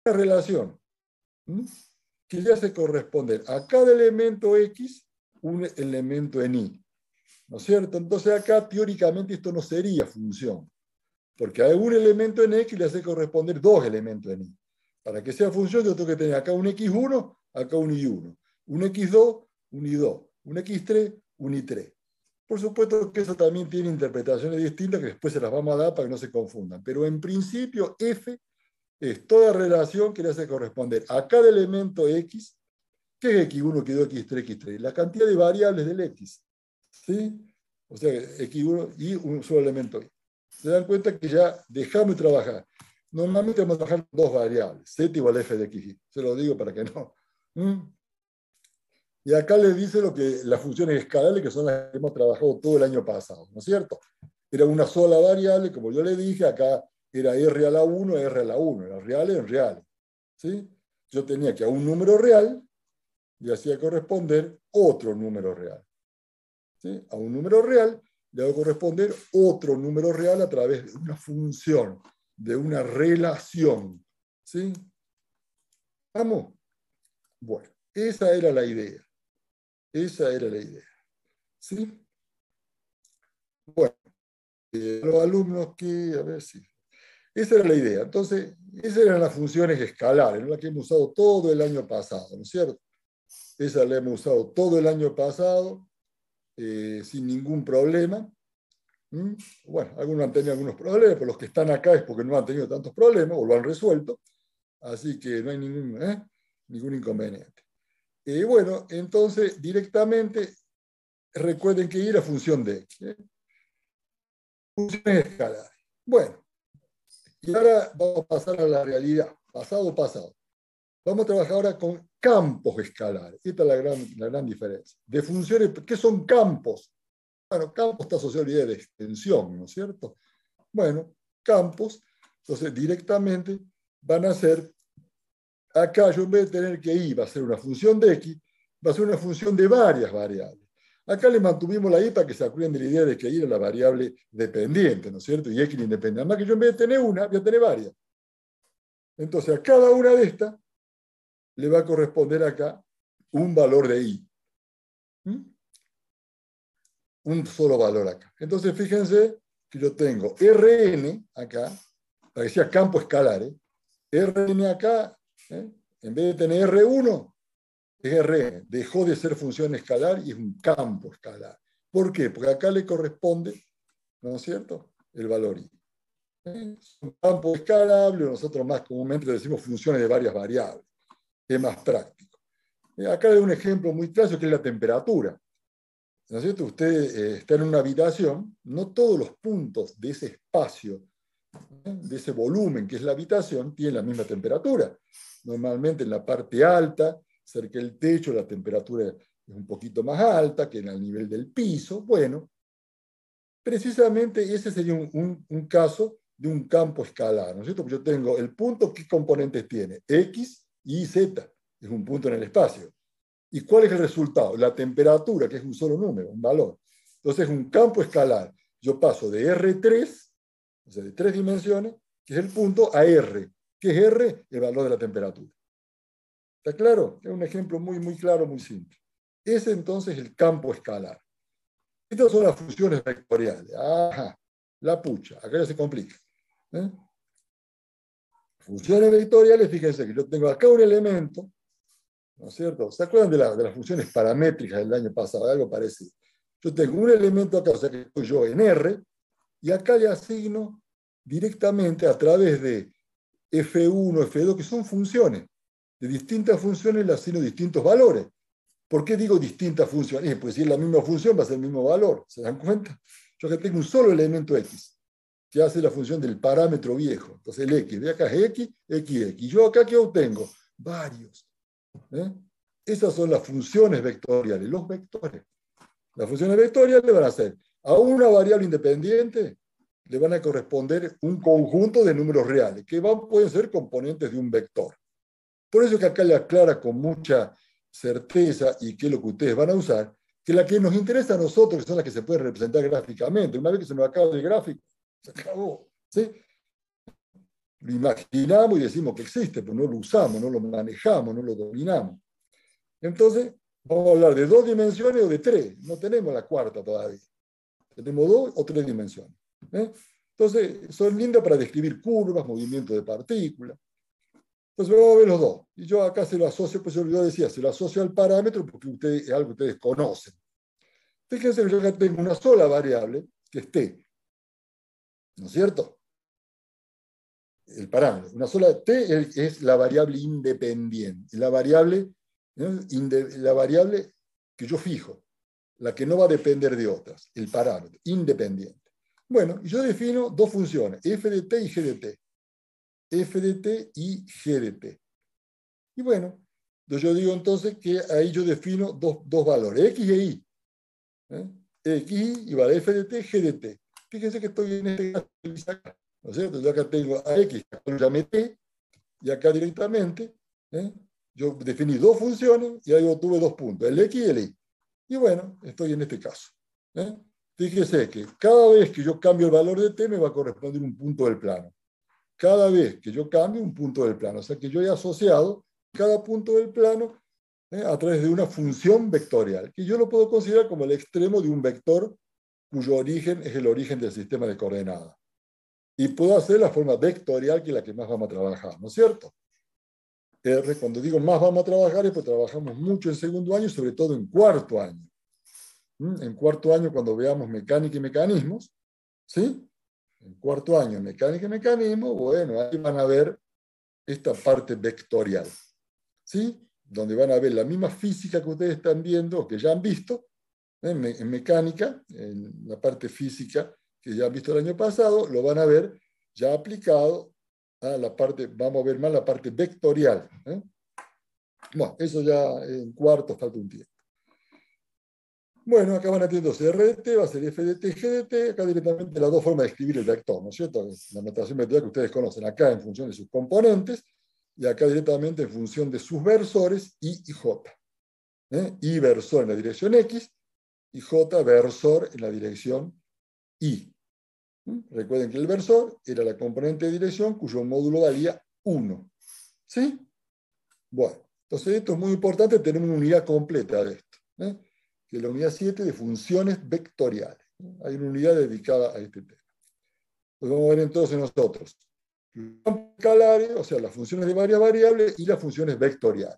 una relación, ¿m? Que le hace corresponder a cada elemento X un elemento en Y. ¿No es cierto? Entonces acá teóricamente esto no sería función, porque a un elemento en X le hace corresponder dos elementos en Y. Para que sea función yo tengo que tener acá un X1, acá un Y1, un X2, un Y2, un X3, un Y3. Por supuesto que eso también tiene interpretaciones distintas que después se las vamos a dar para que no se confundan. Pero en principio F es toda relación que le hace corresponder a cada elemento X, que es X1, X2, X3, X3, la cantidad de variables del X. ¿Sí? O sea, X1 y un solo elemento Y. Se dan cuenta que ya dejamos de trabajar. Normalmente vamos a trabajar con dos variables, Z igual a F de XY. Se lo digo para que no. Y acá les dice lo que las funciones escalares, que son las que hemos trabajado todo el año pasado, ¿no es cierto? Era una sola variable, como yo le dije, acá era R a la 1, R a la 1, era reales en reales. ¿Sí? Yo tenía que a un número real le hacía corresponder otro número real. ¿Sí? A un número real le va a corresponder otro número real a través de una función, de una relación. ¿Sí? ¿Vamos? Bueno, esa era la idea. Esa era la idea. ¿Sí? Bueno, los alumnos que, a ver si... Esa era la idea. Entonces, esas eran las funciones escalares, ¿no? Las que hemos usado todo el año pasado, ¿no es cierto? Esa la hemos usado todo el año pasado, sin ningún problema. Bueno, algunos han tenido algunos problemas, pero los que están acá es porque no han tenido tantos problemas o lo han resuelto, así que no hay ningún inconveniente. Bueno, entonces directamente recuerden que Y era función de X. Funciones escalares. Bueno, y ahora vamos a pasar a la realidad, pasado. Vamos a trabajar ahora con campos escalares. Esta es la gran diferencia. De funciones, ¿qué son campos? Bueno, campos está asociado a la idea de extensión, ¿no es cierto? Bueno, campos, entonces directamente van a ser, acá yo en vez de tener que Y va a ser una función de X, va a ser una función de varias variables. Acá le mantuvimos la Y para que se acuerden de la idea de que Y era la variable dependiente, ¿no es cierto? Y X la independiente. Además que yo en vez de tener una, voy a tener varias. Entonces a cada una de estas le va a corresponder acá un valor de Y. Un solo valor acá. Entonces fíjense que yo tengo Rn acá, para que sea campo escalar, Rn acá, en vez de tener R1, es Rn. Dejó de ser función escalar y es un campo escalar. ¿Por qué? Porque acá le corresponde, ¿no es cierto?, el valor I. Es un campo escalable, nosotros más comúnmente le decimos funciones de varias variables. Es más práctico. Acá hay un ejemplo muy clásico que es la temperatura. ¿No es cierto? Usted está en una habitación, no todos los puntos de ese espacio, de ese volumen que es la habitación, tienen la misma temperatura. Normalmente en la parte alta, cerca del techo, la temperatura es un poquito más alta que en el nivel del piso. Bueno, precisamente ese sería un caso de un campo escalar, ¿no es cierto? Porque yo tengo el punto, ¿qué componentes tiene? X, Y, Z. Es un punto en el espacio. ¿Y cuál es el resultado? La temperatura, que es un solo número, un valor. Entonces es un campo escalar. Yo paso de R3, o sea, de 3 dimensiones, que es el punto, a R. ¿Qué es R? El valor de la temperatura. ¿Está claro? Es un ejemplo muy claro, muy simple. Ese entonces es el campo escalar. Estas son las funciones vectoriales. Ajá, la pucha, acá ya se complica. Funciones vectoriales, fíjense que yo tengo acá un elemento, ¿no es cierto? ¿Se acuerdan de las funciones paramétricas del año pasado? Algo parecido. Yo tengo un elemento acá, o sea que estoy yo en R, y acá le asigno directamente a través de F1, F2, que son funciones. De distintas funciones le asigno distintos valores. ¿Por qué digo distintas funciones? Pues si es la misma función va a ser el mismo valor. ¿Se dan cuenta? Yo acá tengo un solo elemento X, que hace la función del parámetro viejo. Entonces el X, de acá es X, X. Yo acá, ¿qué obtengo? Varios. Esas son las funciones vectoriales, los vectores. Las funciones vectoriales van a ser a una variable independiente, le van a corresponder un conjunto de números reales, que pueden ser componentes de un vector. Por eso que acá le aclara con mucha certeza, y que es lo que ustedes van a usar, que la que nos interesa a nosotros, que son las que se pueden representar gráficamente. Una vez que se nos acaba el gráfico, se acabó. ¿Sí? lo imaginamos y decimos que existe, pero no lo usamos, no lo manejamos, no lo dominamos. Entonces, vamos a hablar de 2 dimensiones o de 3. No tenemos la cuarta todavía. Tenemos 2 o 3 dimensiones. Entonces, son lindas para describir curvas, movimientos de partículas. Entonces, vamos a ver los dos. Y yo acá se lo asocio, pues yo decía, se lo asocio al parámetro porque es algo que ustedes conocen. Fíjense que yo acá tengo una sola variable, que es t. ¿No es cierto? El parámetro. Una sola t es la variable independiente. La variable que yo fijo, la que no va a depender de otras, el parámetro, independiente. Bueno, yo defino 2 funciones, f de t y g de t. F de t y g de t. Y bueno, yo digo entonces que ahí yo defino dos valores, x e y. X y vale f de t, g de t. Fíjense que estoy en este caso, ¿no es cierto? Yo acá tengo a x, yo llamé t, y acá directamente, yo definí 2 funciones y ahí obtuve 2 puntos, el x y el y. Y bueno, estoy en este caso. Fíjese que cada vez que yo cambio el valor de t me va a corresponder un punto del plano. Cada vez que yo cambio un punto del plano. O sea que yo he asociado cada punto del plano a través de una función vectorial, que yo lo puedo considerar como el extremo de un vector cuyo origen es el origen del sistema de coordenadas. Y puedo hacer la forma vectorial, que es la que más vamos a trabajar, ¿no es cierto? R, cuando digo más vamos a trabajar, es porque trabajamos mucho en segundo año, sobre todo en cuarto año. En cuarto año, cuando veamos mecánica y mecanismos, ¿sí? En cuarto año, mecánica y mecanismos, bueno, ahí van a ver esta parte vectorial, ¿sí? Donde van a ver la misma física que ustedes están viendo, o que ya han visto, en mecánica, en la parte física que ya han visto el año pasado, lo van a ver ya aplicado a la parte, vamos a ver más la parte vectorial. Bueno, eso ya en cuarto falta un tiempo. Bueno, acá van a tener dos, R de t va a ser f de t, g de t, acá directamente las 2 formas de escribir el vector, ¿no es cierto? Es la notación vectorial que ustedes conocen, acá en función de sus componentes, y acá directamente en función de sus versores, I y J. I versor en la dirección X, y J versor en la dirección Y. Recuerden que el versor era la componente de dirección cuyo módulo valía 1. ¿Sí? Bueno, entonces esto es muy importante, tenemos una unidad completa de esto, que es la unidad 7 de funciones vectoriales. Hay una unidad dedicada a este tema. Entonces vamos a ver entonces nosotros los campos escalares, o sea, las funciones de varias variables y las funciones vectoriales.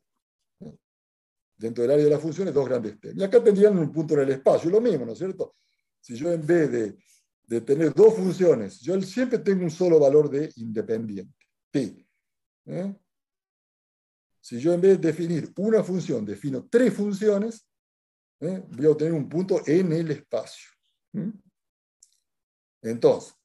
Dentro del área de las funciones, 2 grandes temas. Y acá tendrían un punto en el espacio, lo mismo, ¿no es cierto? Si yo en vez de tener 2 funciones, yo siempre tengo un solo valor de independiente, t. Si yo en vez de definir una función, defino 3 funciones, voy a obtener un punto en el espacio. Entonces,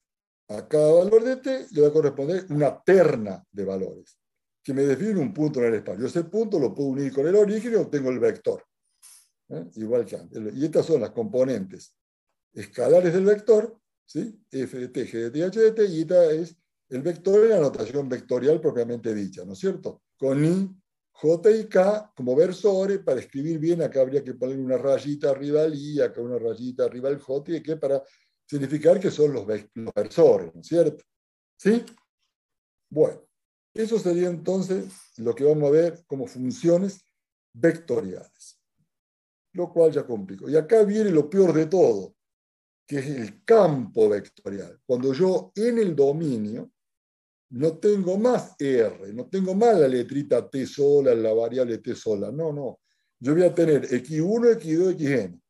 a cada valor de t le va a corresponder una terna de valores, que me define un punto en el espacio. Ese punto lo puedo unir con el origen y obtengo el vector. Igual que antes. Y estas son las componentes escalares del vector, ¿sí? F de t, g de t, h de t, y esta es el vector en la notación vectorial propiamente dicha, ¿no es cierto? Con I, J y K como versores, para escribir bien, acá habría que poner una rayita arriba del I, acá una rayita arriba del J, y que para significar que son los versores, ¿no es cierto? ¿Sí? Bueno, eso sería entonces lo que vamos a ver como funciones vectoriales, lo cual ya complico. Y acá viene lo peor de todo, que es el campo vectorial. Cuando yo en el dominio no tengo más R, no tengo más la letrita T sola, la variable T sola, no. Yo voy a tener X1, X2, Xn.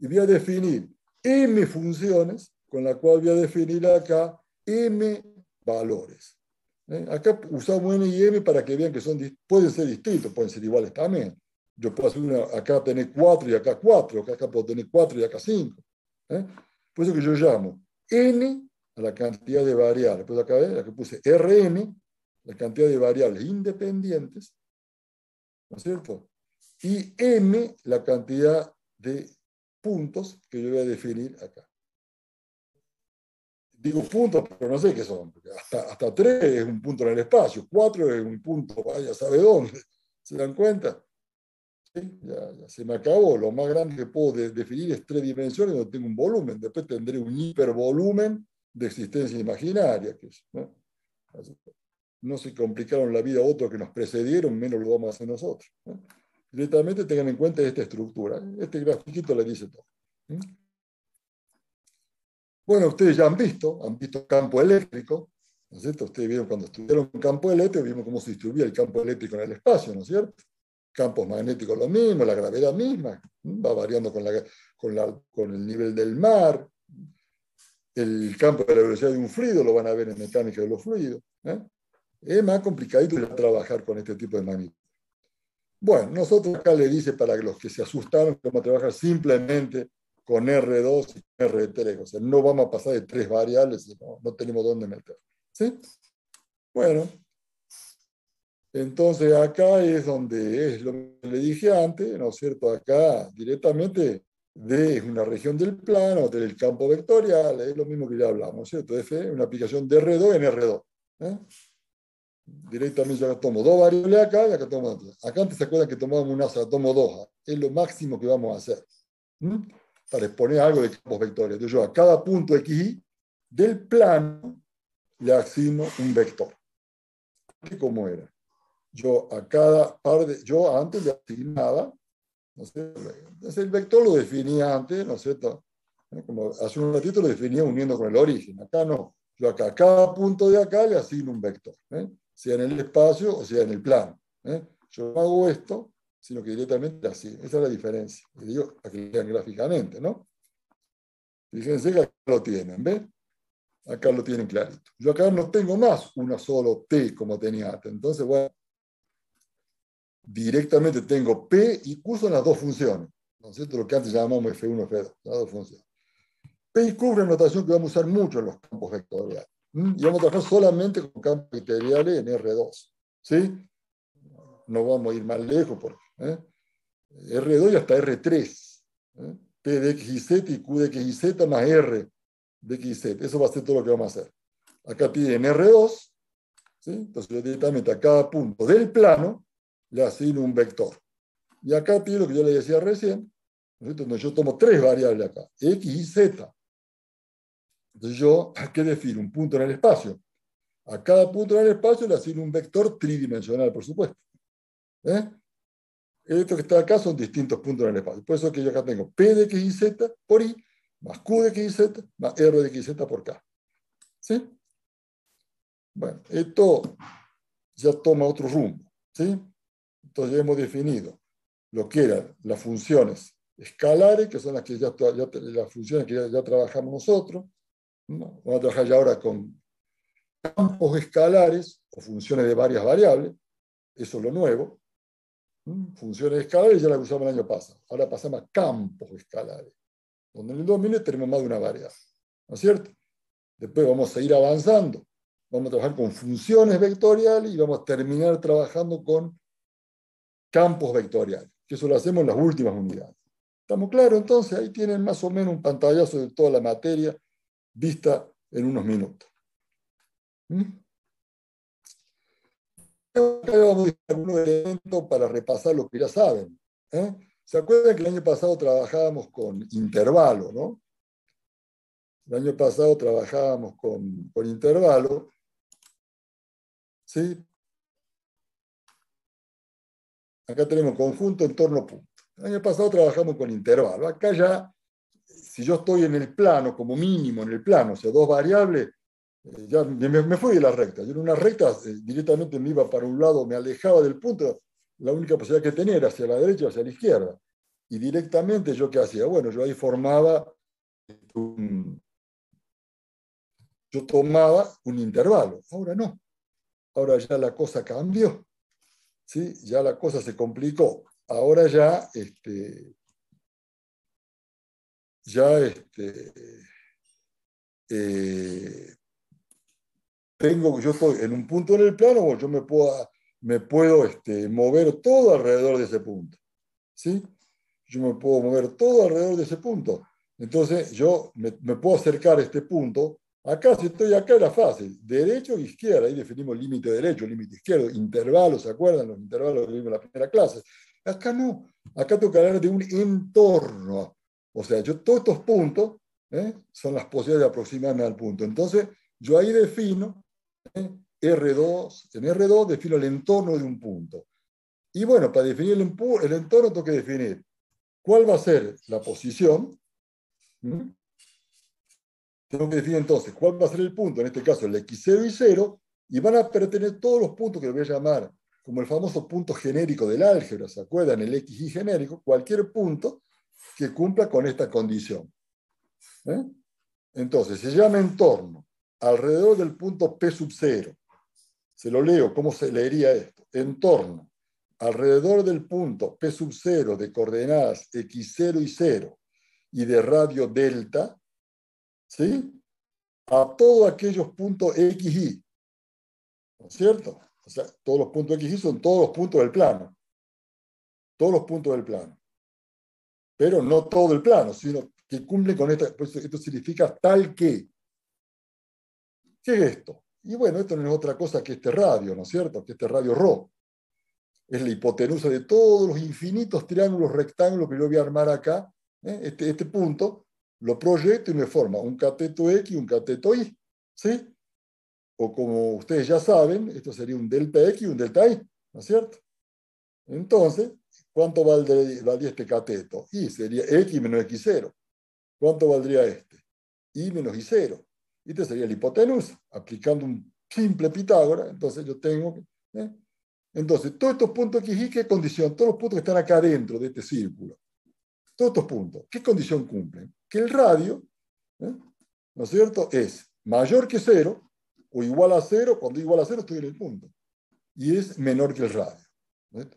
Y voy a definir M funciones, con la cual voy a definir acá M valores. Acá usamos N y M para que vean que pueden ser distintos, pueden ser iguales también. Yo puedo hacer acá tener 4 y acá 4, acá puedo tener 4 y acá 5. Por eso que yo llamo N a la cantidad de variables. Pues acá ven, aquí puse Rn, la cantidad de variables independientes, ¿no es cierto? Y M, la cantidad de puntos que yo voy a definir acá. Digo puntos, pero no sé qué son. Porque hasta 3 es un punto en el espacio, 4 es un punto, vaya, ¿sabe dónde? ¿Se dan cuenta? ¿Sí? Ya se me acabó. Lo más grande que puedo definir es 3 dimensiones donde tengo un volumen. Después tendré un hipervolumen de existencia imaginaria. ¿No? no se complicaron la vida a otros que nos precedieron, menos lo vamos a hacer nosotros. Directamente tengan en cuenta esta estructura. Este grafiquito le dice todo. Bueno, ustedes ya han visto campo eléctrico, ¿no es cierto? Ustedes vieron cuando estudiaron campo eléctrico, vimos cómo se distribuye el campo eléctrico en el espacio, ¿no es cierto? Campos magnéticos lo mismo, la gravedad misma, va variando con el nivel del mar. El campo de la velocidad de un fluido lo van a ver en mecánica de los fluidos. Es más complicadito trabajar con este tipo de magnitud. Bueno, nosotros acá le dice para los que se asustaron que vamos a trabajar simplemente con R2 y R3, o sea, no vamos a pasar de 3 variables, no tenemos dónde meter. ¿Sí? Bueno, entonces acá es donde es lo que le dije antes, ¿no es cierto? Acá directamente D es una región del plano, del campo vectorial, es lo mismo que ya hablamos, ¿no es cierto? F es una aplicación de R2 en R2. Directamente ya tomo 2 variables acá y acá tomo otras. Acá antes se acuerdan que tomábamos una sola, tomo 2. Es lo máximo que vamos a hacer. Para exponer algo de campos vectoriales. Entonces yo a cada punto XY del plano le asigno un vector. ¿Cómo era? Yo a cada par de... Yo antes le asignaba, ¿no sé? Entonces el vector lo definía antes, ¿no es cierto? Como hace un ratito lo definía uniendo con el origen. Acá no. Yo acá a cada punto de acá le asigno un vector. Sea en el espacio o sea en el plano. Yo no hago esto, sino que directamente así. Esa es la diferencia. Y digo, para que lo vean gráficamente, ¿no? Fíjense que acá lo tienen, ¿ven? Acá lo tienen clarito. Yo acá no tengo más una solo T como tenía antes. Entonces, bueno, directamente tengo P y Q son las dos funciones. ¿No es cierto? Lo que antes llamábamos F1, F2, las dos funciones. P y Q es una notación que vamos a usar mucho en los campos vectoriales. Y vamos a trabajar solamente con campos vectoriales en R2. ¿Sí? No vamos a ir más lejos. R2 y hasta R3. P de X y Z y Q de X y Z más R de X y Z. Eso va a ser todo lo que vamos a hacer. Acá tienen R2. ¿Sí? Entonces yo directamente a cada punto del plano le asigno un vector. Y acá tiene lo que yo le decía recién. Donde yo tomo 3 variables acá. X y Z. Entonces yo, ¿qué defino? Un punto en el espacio. A cada punto en el espacio le asigno un vector tridimensional, por supuesto. Esto que está acá son distintos puntos en el espacio. Por eso es que yo acá tengo P de X y Z por I, más Q de X y Z, más R de X y Z por K. ¿Sí? Bueno, esto ya toma otro rumbo. ¿Sí? Entonces ya hemos definido lo que eran las funciones escalares, que son las funciones que ya trabajamos nosotros. ¿No? Vamos a trabajar ya ahora con campos escalares o funciones de varias variables. Eso es lo nuevo. Funciones escalares ya las usamos el año pasado. Ahora pasamos a campos escalares, donde en el dominio tenemos más de una variable. ¿No es cierto? Después vamos a seguir avanzando. Vamos a trabajar con funciones vectoriales y vamos a terminar trabajando con campos vectoriales, que eso lo hacemos en las últimas unidades. ¿Estamos claros? Entonces ahí tienen más o menos un pantallazo de toda la materia vista en unos minutos. Acá vamos a ver algunos elementos para repasar lo que ya saben. ¿Se acuerdan que el año pasado trabajábamos con intervalo, ¿no? El año pasado trabajábamos con intervalo. ¿Sí? Acá tenemos conjunto, entorno, punto. El año pasado trabajamos con intervalo. Acá ya, si yo estoy en el plano, como mínimo en el plano, o sea, 2 variables, ya me fui de la recta. Yo en una recta directamente me iba para un lado, me alejaba del punto. La única posibilidad que tenía era hacia la derecha o hacia la izquierda. Y directamente yo, ¿qué hacía? Bueno, yo ahí formaba yo tomaba un intervalo. Ahora no. Ahora ya la cosa cambió. ¿Sí? Ya la cosa se complicó. Ahora ya, yo estoy en un punto en el plano, bueno, yo me puedo mover todo alrededor de ese punto. ¿Sí? Yo me puedo mover todo alrededor de ese punto. Entonces yo me puedo acercar a este punto. Acá, si estoy acá, era fácil. Derecho e izquierda. Ahí definimos límite derecho, límite izquierdo, intervalos, ¿se acuerdan? Los intervalos que vimos en la primera clase. Acá no. Acá tengo que hablar de un entorno. O sea, todos estos puntos son las posibilidades de aproximarme al punto. Entonces, yo ahí defino R2. En R2 defino el entorno de un punto. Y bueno, para definir el entorno tengo que definir cuál va a ser la posición. ¿Mm? Tengo que definir entonces cuál va a ser el punto, en este caso el x0 y 0, y van a pertenecer todos los puntos que voy a llamar como el famoso punto genérico del álgebra, ¿se acuerdan? El xy genérico, cualquier punto que cumpla con esta condición. ¿Eh? Entonces, se llama entorno alrededor del punto P sub 0. Se lo leo, ¿cómo se leería esto? Entorno alrededor del punto P sub 0 de coordenadas x0 y 0 y de radio delta, ¿sí? A todos aquellos puntos xy, ¿no es cierto? O sea, todos los puntos xy son todos los puntos del plano. Todos los puntos del plano. Pero no todo el plano, sino que cumple con esta. Pues esto significa tal que. ¿Qué es esto? Y bueno, esto no es otra cosa que este radio, ¿no es cierto? Que este radio ρ. Es la hipotenusa de todos los infinitos triángulos rectángulos que yo voy a armar acá. Este punto lo proyecto y me forma un cateto X y un cateto Y. ¿Sí? O como ustedes ya saben, esto sería un delta X y un delta Y, ¿no es cierto? Entonces, ¿cuánto valdría este cateto? Y sería X menos X0. ¿Cuánto valdría este? Y menos Y0. Y este sería la hipotenusa, aplicando un simple Pitágoras. Entonces yo tengo que... Entonces, todos estos puntos XY, ¿qué condición? Todos los puntos que están acá dentro de este círculo. Todos estos puntos, ¿qué condición cumplen? Que el radio, ¿no es cierto?, es mayor que 0 o igual a 0. Cuando igual a 0 estoy en el punto. Y es menor que el radio. ¿No?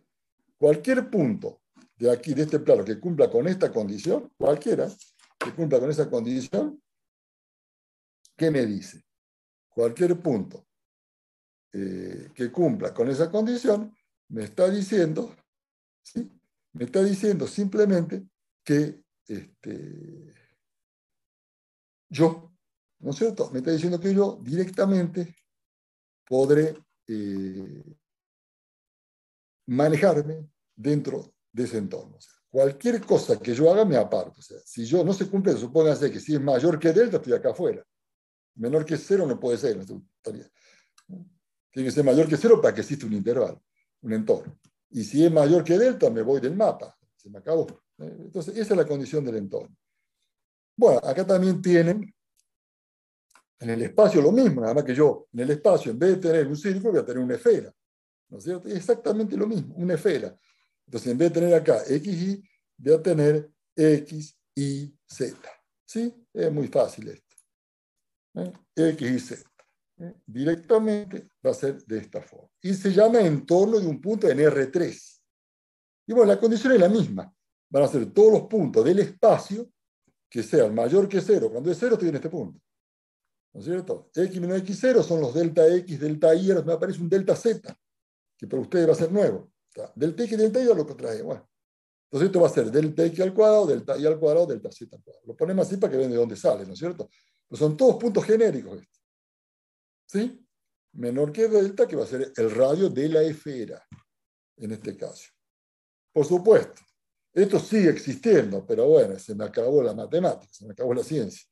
Cualquier punto de aquí, de este plano, que cumpla con esta condición, cualquiera que cumpla con esa condición, ¿qué me dice? Cualquier punto que cumpla con esa condición, me está diciendo, ¿sí? Me está diciendo simplemente que yo, ¿no es cierto? Me está diciendo que yo directamente podré manejarme dentro de ese entorno. O sea, cualquier cosa que yo haga me aparto. O sea, si yo no se cumple, supóngase que si es mayor que delta, estoy acá afuera. Menor que 0 no puede ser. Tiene que ser mayor que 0 para que exista un intervalo, un entorno. Y si es mayor que delta, me voy del mapa. Se me acabó. Entonces, esa es la condición del entorno. Bueno, acá también tienen en el espacio lo mismo, nada más que yo en el espacio, en vez de tener un círculo, voy a tener una esfera. ¿No es cierto? Es exactamente lo mismo, una esfera. Entonces, en vez de tener acá XY, voy a tener X, Y, Z. ¿Sí? Es muy fácil esto. X y Z. Directamente va a ser de esta forma. Y se llama entorno de un punto en R3. Y bueno, la condición es la misma. Van a ser todos los puntos del espacio que sean mayor que 0. Cuando es 0 estoy en este punto. ¿No es cierto? X menos X0 son los delta X, delta Y, ahora me aparece un delta Z, que para ustedes va a ser nuevo. Delta X y delta Y es lo que trae. Bueno, entonces esto va a ser delta X al cuadrado, delta Y al cuadrado, delta Z al cuadrado. Lo ponemos así para que vean de dónde sale, ¿no es cierto? Pues son todos puntos genéricos estos. ¿Sí? Menor que delta, que va a ser el radio de la esfera, en este caso. Por supuesto, esto sigue existiendo, pero bueno, se me acabó la matemática, se me acabó la ciencia.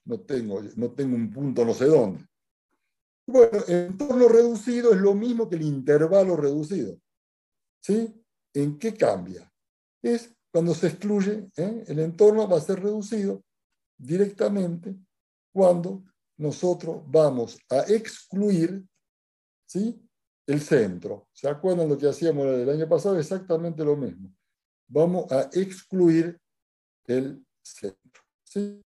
No tengo un punto no sé dónde. Bueno, el entorno reducido es lo mismo que el intervalo reducido. ¿Sí? ¿En qué cambia? Es cuando se excluye, el entorno va a ser reducido directamente cuando nosotros vamos a excluir, ¿sí?, el centro. ¿Se acuerdan lo que hacíamos el año pasado? Exactamente lo mismo. Vamos a excluir el centro. ¿Sí?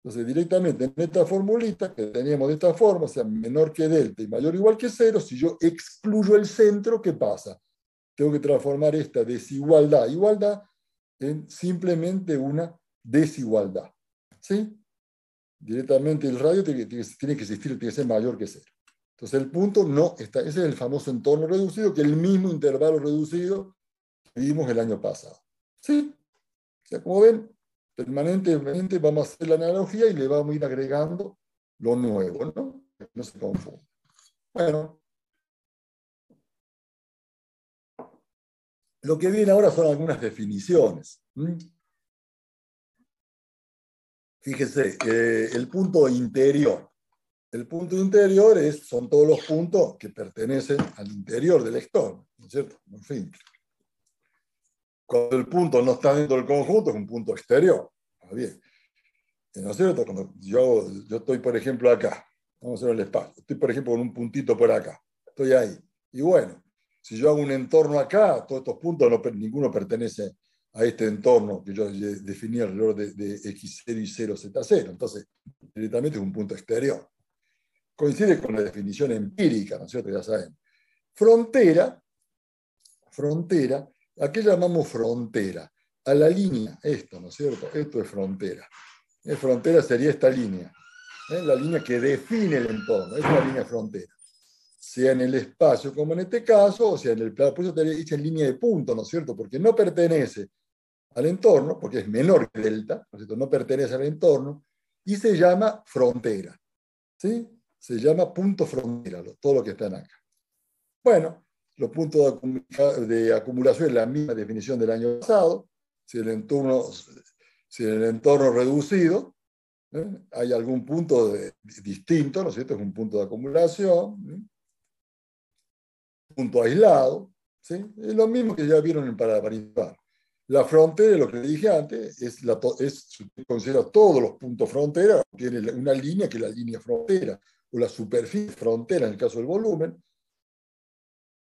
Entonces, directamente en esta formulita que teníamos de esta forma, o sea, menor que delta y mayor o igual que 0, si yo excluyo el centro, ¿qué pasa? Tengo que transformar esta desigualdad, igualdad, en simplemente una desigualdad. ¿Sí? Directamente el radio tiene que existir, tiene que ser mayor que 0. Entonces el punto no está, ese es el famoso entorno reducido, que es el mismo intervalo reducido que vimos el año pasado. ¿Sí? O sea, como ven, permanentemente vamos a hacer la analogía y le vamos a ir agregando lo nuevo, ¿no? No se confunda. Bueno, lo que viene ahora son algunas definiciones. Fíjese, el punto interior. El punto interior son todos los puntos que pertenecen al interior del entorno, ¿no es cierto? En fin. Cuando el punto no está dentro del conjunto, es un punto exterior. Está bien. ¿No es cierto? Cuando yo estoy, por ejemplo, acá, vamos a ver el espacio, estoy, por ejemplo, con un puntito por acá, estoy ahí. Y bueno, si yo hago un entorno acá, todos estos puntos, ninguno pertenece a este entorno que yo definí alrededor de x0 y 0, z0. Entonces, directamente es un punto exterior. Coincide con la definición empírica, ¿no es cierto? Ya saben. Frontera, ¿a qué llamamos frontera? A la línea, esto, ¿no es cierto? Esto es frontera. Frontera sería esta línea, la línea que define el entorno, es una línea de frontera. Sea en el espacio, como en este caso, o sea en el plano, por eso te dice en línea de punto, ¿no es cierto? Porque no pertenece al entorno, porque es menor que delta, ¿no es cierto? No pertenece al entorno, y se llama frontera, ¿sí? Se llama punto frontera, todo lo que están acá. Bueno, los puntos de acumulación es la misma definición del año pasado. Si el entorno reducido, hay algún punto distinto, ¿no es cierto? Es un punto de acumulación, punto aislado, ¿sí? Es lo mismo que ya vieron en Paranapanipar. La frontera, lo que le dije antes, considera todos los puntos frontera, tiene una línea que es la línea frontera, o la superficie frontera en el caso del volumen.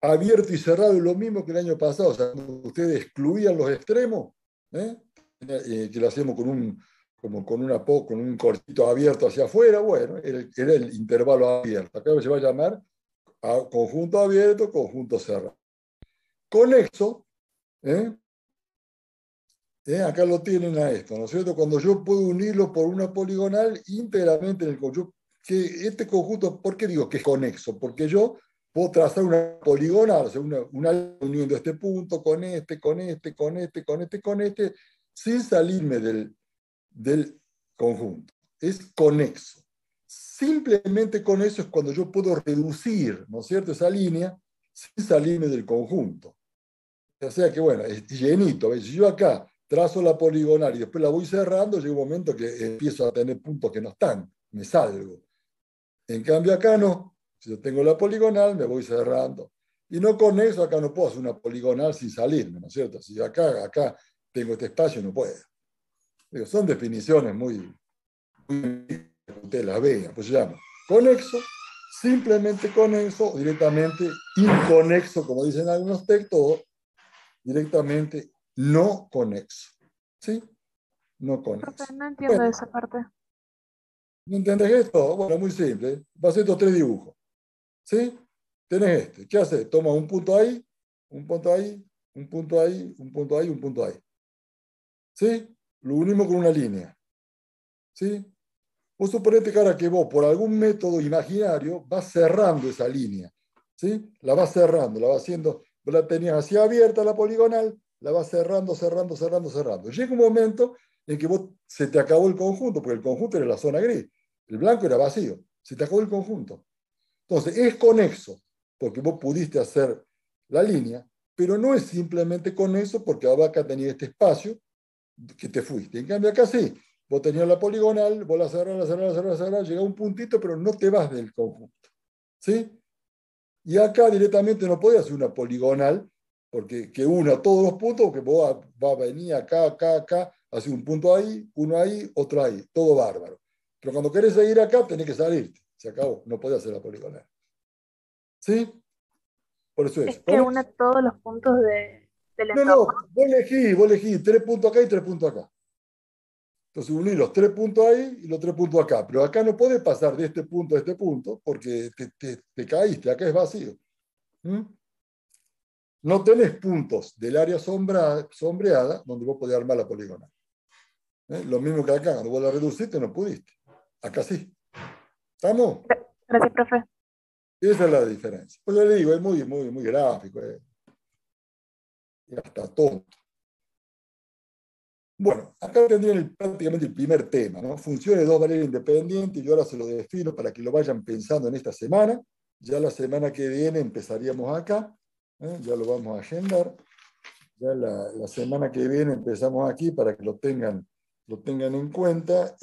Abierto y cerrado es lo mismo que el año pasado. O sea, ustedes excluían los extremos, que lo hacemos con un cortito abierto hacia afuera, bueno, era el intervalo abierto. Acá se va a llamar conjunto abierto, conjunto cerrado. Conexo, acá lo tienen a esto, ¿no es cierto? Cuando yo puedo unirlo por una poligonal íntegramente en el conjunto. Que este conjunto, ¿por qué digo que es conexo? Porque yo puedo trazar una poligonal, o sea, una uniendo este punto con este, con este, con este, con este, con este, sin salirme del conjunto. Es conexo. Simplemente con eso es cuando yo puedo reducir, ¿no es cierto?, esa línea sin salirme del conjunto. O sea que, bueno, es llenito. ¿Ves? Si yo acá trazo la poligonal y después la voy cerrando, llega un momento que empiezo a tener puntos que no están, me salgo. En cambio acá no. Si yo tengo la poligonal, me voy cerrando. Y no con eso, acá no puedo hacer una poligonal sin salirme, ¿no es cierto? Si acá tengo este espacio, no puedo. Digo, son definiciones muy ustedes las vean, pues se llama conexo, simplemente conexo, directamente inconexo, como dicen algunos textos, o directamente no conexo. ¿Sí? No Profe, conexo. no entiendo Bueno, esa parte. ¿no entendés esto? Bueno, muy simple. Vas a hacer estos tres dibujos. ¿Sí? Tenés este. ¿Qué haces? Toma un punto ahí, un punto ahí, un punto ahí, un punto ahí, un punto ahí. ¿Sí? Lo unimos con una línea. ¿Sí? Vos suponete que ahora que vos, por algún método imaginario, vas cerrando esa línea. ¿Sí? La vas cerrando, la vas haciendo. Vos la tenías así abierta, la poligonal, la vas cerrando, cerrando, cerrando, cerrando. Llega un momento en que se te acabó el conjunto, porque el conjunto era la zona gris. El blanco era vacío. Se te acabó el conjunto. Entonces, es conexo, porque vos pudiste hacer la línea, pero no es simplemente conexo porque ahora acá tenías este espacio que te fuiste. En cambio, acá sí, vos tenías la poligonal, vos la cerrás, la cerrás, la cerrás, la cerrás, llega a un puntito, pero no te vas del conjunto. ¿Sí? Y acá directamente no podés hacer una poligonal, porque que una todos los puntos, que vos va a venir acá, acá, acá, hacer un punto ahí, uno ahí, otro ahí, todo bárbaro. Pero cuando querés seguir acá, tenés que salirte. Se acabó, no podés hacer la poligonal. ¿Sí? Por eso Es es. que Con une eso. todos los puntos del No, entorno. no, vos elegís 3 puntos acá y 3 puntos acá. Entonces uní los 3 puntos ahí y los 3 puntos acá. Pero acá no podés pasar de este punto a este punto porque te caíste, acá es vacío. ¿Mm? No tenés puntos del área sombreada donde vos podés armar la poligonal. Lo mismo que acá, cuando vos la reduciste no pudiste. Acá sí. ¿Estamos? Gracias, profe. Esa es la diferencia. Pues le digo, es muy, muy, muy gráfico. Y hasta tonto. Bueno, acá tendrían prácticamente el primer tema, ¿no? Funciones de dos variables independientes, yo ahora se lo defino para que lo vayan pensando en esta semana. Ya la semana que viene empezaríamos acá, ya lo vamos a agendar. Ya la semana que viene empezamos aquí para que lo tengan en cuenta.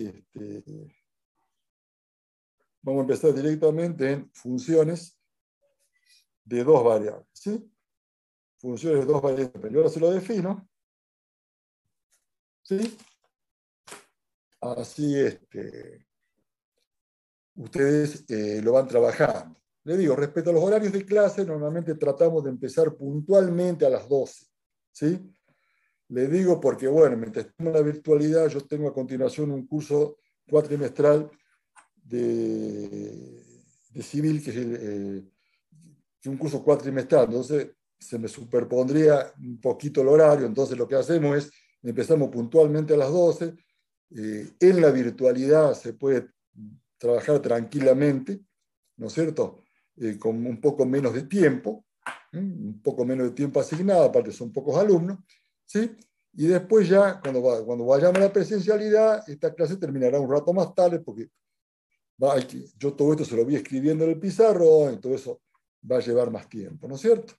vamos a empezar directamente en funciones de dos variables, ¿sí? Funciones de dos variables. Pero ahora se lo defino, ¿sí? Así ustedes lo van trabajando. Le digo, respecto a los horarios de clase, normalmente tratamos de empezar puntualmente a las 12, ¿sí? Le digo porque, bueno, mientras estamos en la virtualidad, yo tengo a continuación un curso cuatrimestral de civil, que es un curso cuatrimestral, entonces se me superpondría un poquito el horario, entonces lo que hacemos es, empezamos puntualmente a las 12, en la virtualidad se puede trabajar tranquilamente, ¿no es cierto? Con un poco menos de tiempo, un poco menos de tiempo asignado, aparte son pocos alumnos, ¿sí? Y después ya, cuando vayamos a la presencialidad, esta clase terminará un rato más tarde, porque yo todo esto se lo voy escribiendo en el pizarrón, y todo eso va a llevar más tiempo, ¿no es cierto?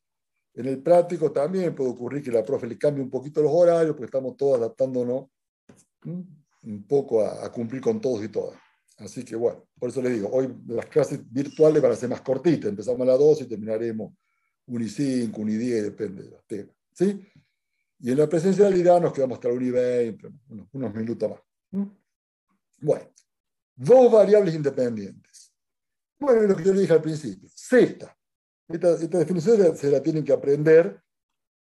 En el práctico también puede ocurrir que la profe le cambie un poquito los horarios, porque estamos todos adaptándonos un poco a cumplir con todos y todas. Así que bueno, por eso les digo, hoy las clases virtuales van a ser más cortitas, empezamos a las 12 y terminaremos 1 y 5, 1 y 10, depende de los temas, ¿sí? Y en la presencialidad nos quedamos hasta la 1 y 20, unos minutos más. Bueno, dos variables independientes. Bueno, lo que yo le dije al principio, Z. Esta definición se la tienen que aprender.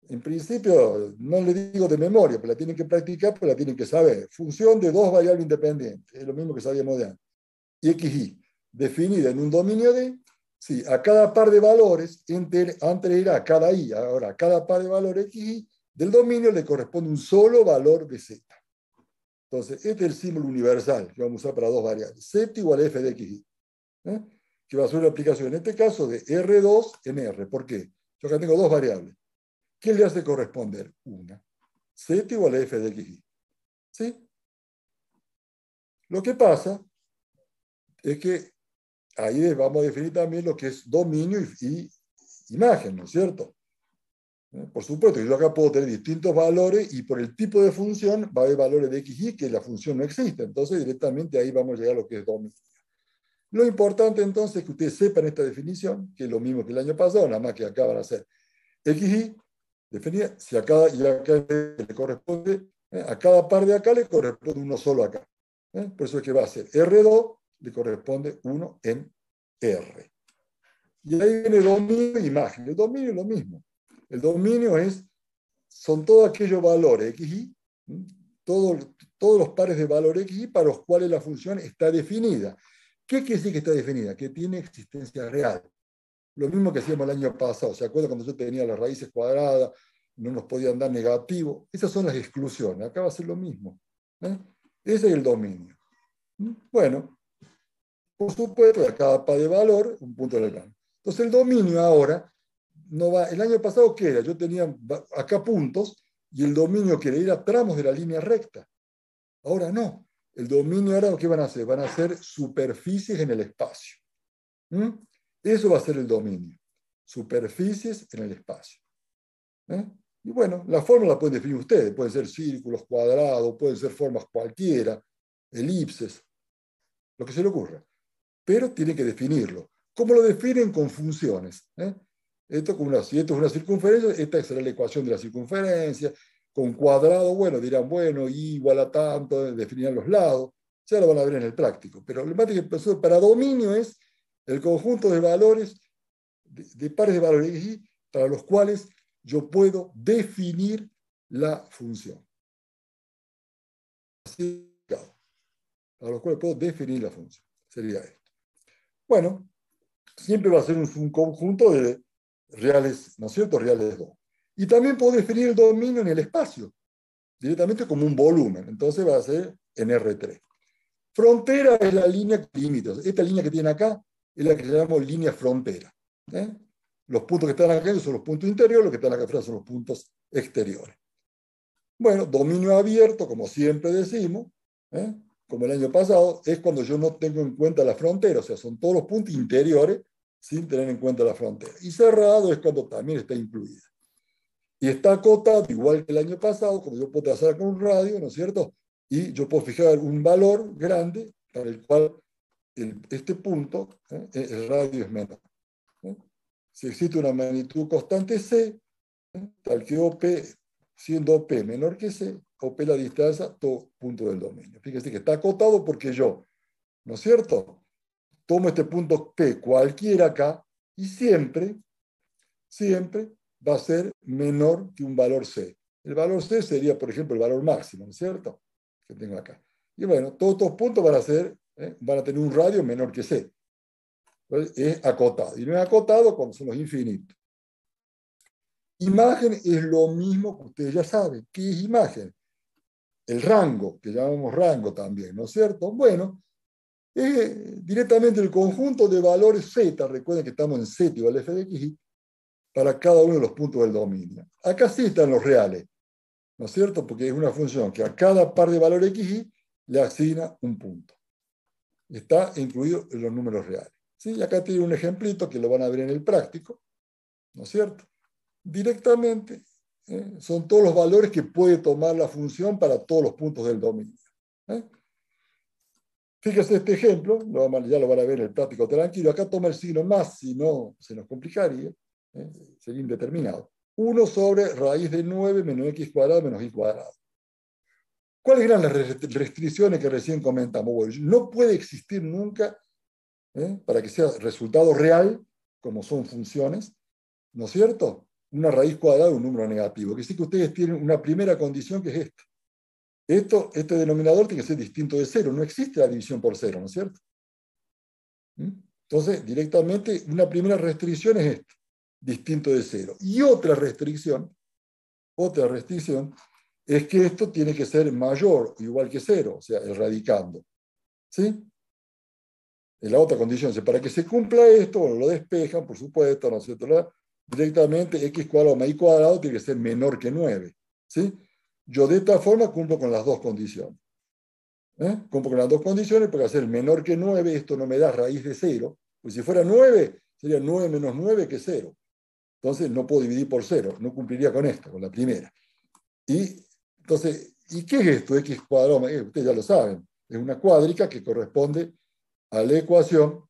En principio, no le digo de memoria, pero la tienen que practicar, pero la tienen que saber. Función de dos variables independientes, es lo mismo que sabíamos de antes. Y XY, definida en un dominio de, sí, a cada par de valores, antes era cada I, ahora a cada par de valores XY del dominio le corresponde un solo valor de Z. Entonces, este es el símbolo universal que vamos a usar para dos variables. Z igual a F de XY. Que va a ser una aplicación, en este caso, de R2 en R. ¿Por qué? Yo acá tengo dos variables. ¿Qué le hace corresponder? Una. Z igual a F de XY. ¿Sí? Lo que pasa es que ahí vamos a definir también lo que es dominio y imagen, ¿no es cierto? Por supuesto que yo acá puedo tener distintos valores y por el tipo de función va a haber valores de XY que la función no existe. Entonces directamente ahí vamos a llegar a lo que es dominio. Lo importante entonces es que ustedes sepan esta definición, que es lo mismo que el año pasado, nada más que acá van a ser XY, definida, si acá y acá le corresponde, a cada par de acá le corresponde uno solo acá. Por eso es que va a ser R2, le corresponde uno en R. Y ahí viene dominio e imagen. El dominio es lo mismo. El dominio son todos aquellos valores XY, todos los pares de valor XY para los cuales la función está definida. ¿Qué quiere decir que está definida? Que tiene existencia real. Lo mismo que hacíamos el año pasado. ¿Se acuerdan cuando yo tenía las raíces cuadradas? No nos podían dar negativo. Esas son las exclusiones. Acá va a ser lo mismo. Ese es el dominio. Bueno, por supuesto, a cada par de valor, un punto de plano. Entonces el dominio ahora no va. El año pasado, ¿qué era? Yo tenía acá puntos y el dominio que era tramos de la línea recta. Ahora no. El dominio ahora, ¿qué van a hacer? Van a ser superficies en el espacio. Eso va a ser el dominio. Superficies en el espacio. Y bueno, la forma la pueden definir ustedes. Pueden ser círculos, cuadrados, pueden ser formas cualquiera, elipses, lo que se le ocurra. Pero tienen que definirlo. ¿Cómo lo definen? Con funciones. Si esto es una circunferencia, esta será la ecuación de la circunferencia. Con cuadrado, bueno, dirán, bueno, y igual a tanto, definirán los lados. Ya lo van a ver en el práctico. Pero lo más que para dominio es el conjunto de valores, de pares de valores y para los cuales yo puedo definir la función. Así, para los cuales puedo definir la función. Sería esto. Bueno, siempre va a ser un conjunto de reales, ¿no es cierto? Reales 2. Y también puedo definir el dominio en el espacio, directamente como un volumen. Entonces va a ser en R3. Frontera es la línea límite. Esta línea que tiene acá es la que llamamos línea frontera. Los puntos que están acá son los puntos interiores, los que están acá afuera son los puntos exteriores. Bueno, dominio abierto, como siempre decimos, como el año pasado, es cuando yo no tengo en cuenta la frontera, o sea, son todos los puntos interiores sin tener en cuenta la frontera. Y cerrado es cuando también está incluida. Y está acotado, igual que el año pasado, como yo puedo trazar con un radio, ¿no es cierto? Y yo puedo fijar un valor grande para el cual este punto, el radio es menor. Si existe una magnitud constante C, tal que OP, siendo OP menor que C, OP la distancia, todo punto del dominio. Fíjense que está acotado porque yo, ¿no es cierto?, tomo este punto P cualquiera acá y siempre va a ser menor que un valor C. El valor C sería, por ejemplo, el valor máximo, ¿no es cierto?, que tengo acá. Y bueno, todos estos puntos van a tener un radio menor que C. Entonces, es acotado. Y no es acotado cuando son los infinitos. Imagen es lo mismo que ustedes ya saben. ¿Qué es imagen? El rango, que llamamos rango también, ¿no es cierto? Bueno, es directamente el conjunto de valores z. Recuerden que estamos en z igual a f de x para cada uno de los puntos del dominio. Acá sí están los reales, ¿no es cierto? Porque es una función que a cada par de valores xy le asigna un punto. Está incluido en los números reales. ¿Sí? Y acá tiene un ejemplito que lo van a ver en el práctico, ¿no es cierto? Directamente son todos los valores que puede tomar la función para todos los puntos del dominio. Fíjese este ejemplo, ya lo van a ver en el práctico tranquilo. Acá toma el signo más, si no se nos complicaría, sería indeterminado. 1 sobre raíz de 9 menos x cuadrado menos y cuadrado. ¿Cuáles eran las restricciones que recién comentamos? Bueno, no puede existir nunca, para que sea resultado real, como son funciones, ¿no es cierto?, una raíz cuadrada de un número negativo. Que sí que ustedes tienen una primera condición que es esta. Este denominador tiene que ser distinto de cero. No existe la división por cero, ¿no es cierto? Entonces, directamente, una primera restricción es esta, distinto de cero. Y otra restricción es que esto tiene que ser mayor o igual que cero, o sea, el radicando. ¿Sí? En la otra condición, para que se cumpla esto, bueno, lo despejan, por supuesto, ¿no es cierto? Directamente x cuadrado más y cuadrado tiene que ser menor que 9. ¿Sí? Yo de esta forma cumplo con las dos condiciones. Cumplo con las dos condiciones porque hacer menor que 9, esto no me da raíz de 0. Pues si fuera 9, sería 9 menos 9 que es 0. Entonces no puedo dividir por 0, no cumpliría con esta, con la primera. Entonces, ¿y qué es esto? X cuadrado, ustedes ya lo saben, es una cuádrica que corresponde a la ecuación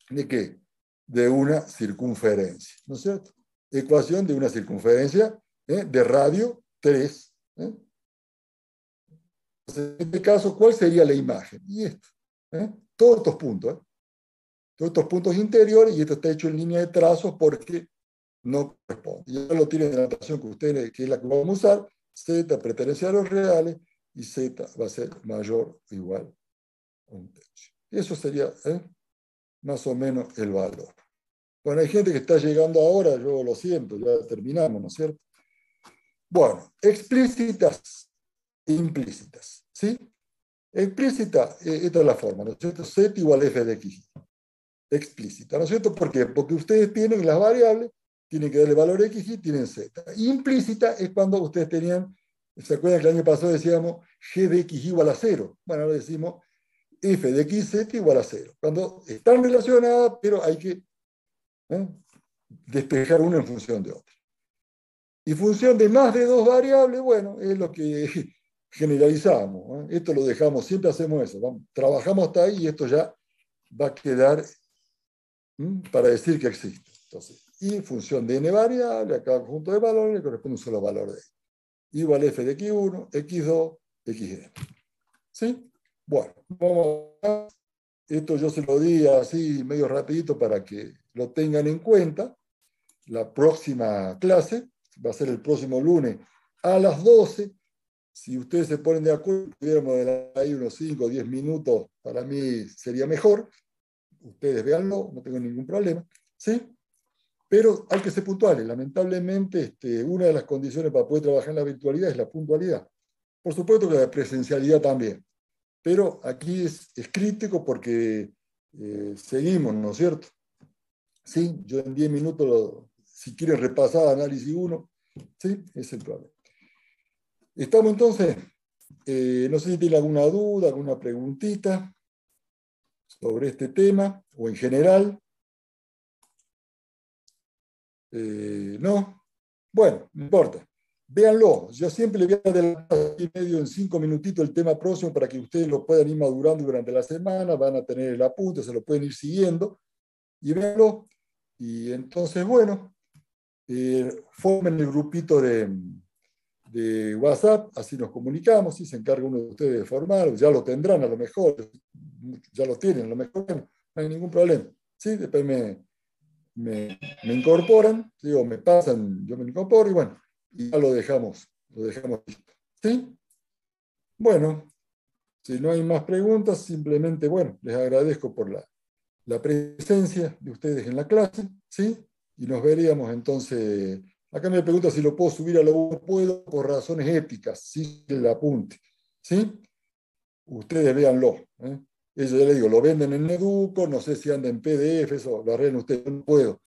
¿de qué? De una circunferencia, ¿no es cierto? Ecuación de una circunferencia de radio 3. Entonces, en este caso, ¿cuál sería la imagen? Y esto, todos estos puntos, todos estos puntos interiores, y esto está hecho en línea de trazos porque no corresponde. Ya lo tienen en la notación que ustedes, que es la que vamos a usar, z pertenece a los reales y z va a ser mayor o igual a un tercio. Y eso sería más o menos el valor. Bueno, hay gente que está llegando ahora, yo lo siento, ya terminamos, ¿no es cierto? Bueno, explícitas e implícitas, ¿sí? Explícita, esta es la forma, ¿no es cierto? Z igual a f de x. Explícita, ¿no es cierto? ¿Por qué? Porque ustedes tienen las variables, tienen que darle valor x y tienen z. Implícita es cuando ustedes tenían, ¿se acuerdan que el año pasado decíamos g de x igual a 0? Bueno, ahora decimos f de x z igual a 0. Cuando están relacionadas, pero hay que despejar una en función de otra. Y función de más de dos variables, bueno, es lo que generalizamos. Esto lo dejamos, siempre hacemos eso. Trabajamos hasta ahí y esto ya va a quedar para decir que existe. Entonces, y función de n variable, a cada conjunto de valores le corresponde un solo valor de y. Igual f de x1, x2, xn. ¿Sí? Bueno, vamos a... Esto yo se lo di así medio rapidito para que lo tengan en cuenta. La próxima clase va a ser el próximo lunes a las 12. Si ustedes se ponen de acuerdo, pudiéramos dar ahí unos 5 o 10 minutos, para mí sería mejor. Ustedes véanlo, no tengo ningún problema. ¿Sí? Pero hay que ser puntuales. Lamentablemente, una de las condiciones para poder trabajar en la virtualidad es la puntualidad. Por supuesto que la presencialidad también. Pero aquí es crítico porque seguimos, ¿no es cierto? Sí, yo en 10 minutos, si quieren repasar análisis 1, ¿sí? Es el problema. Estamos entonces, no sé si tienen alguna duda, alguna preguntita sobre este tema o en general. No, bueno, no importa. véanlo. Yo siempre le voy a adelantar aquí medio en 5 minutitos el tema próximo para que ustedes lo puedan ir madurando durante la semana, van a tener el apunte, se lo pueden ir siguiendo y véanlo. Y entonces, bueno, formen el grupito de WhatsApp, así nos comunicamos, si se encarga uno de ustedes de formar, ya lo tendrán a lo mejor, ya lo tienen, a lo mejor no hay ningún problema. ¿Sí? Después me incorporan, ¿sí? O me pasan, yo me incorporo y bueno, y ya lo dejamos listo. ¿Sí? Bueno, si no hay más preguntas, simplemente, bueno, les agradezco por la presencia de ustedes en la clase, ¿sí? Y nos veríamos entonces. Acá me pregunta si lo puedo subir a la web. Puedo por razones éticas, sí, el apunte, ¿sí? Ustedes véanlo, ¿eh? Eso ya les digo, lo venden en Educo, no sé si anda en PDF, eso lo arreglan ustedes, no puedo.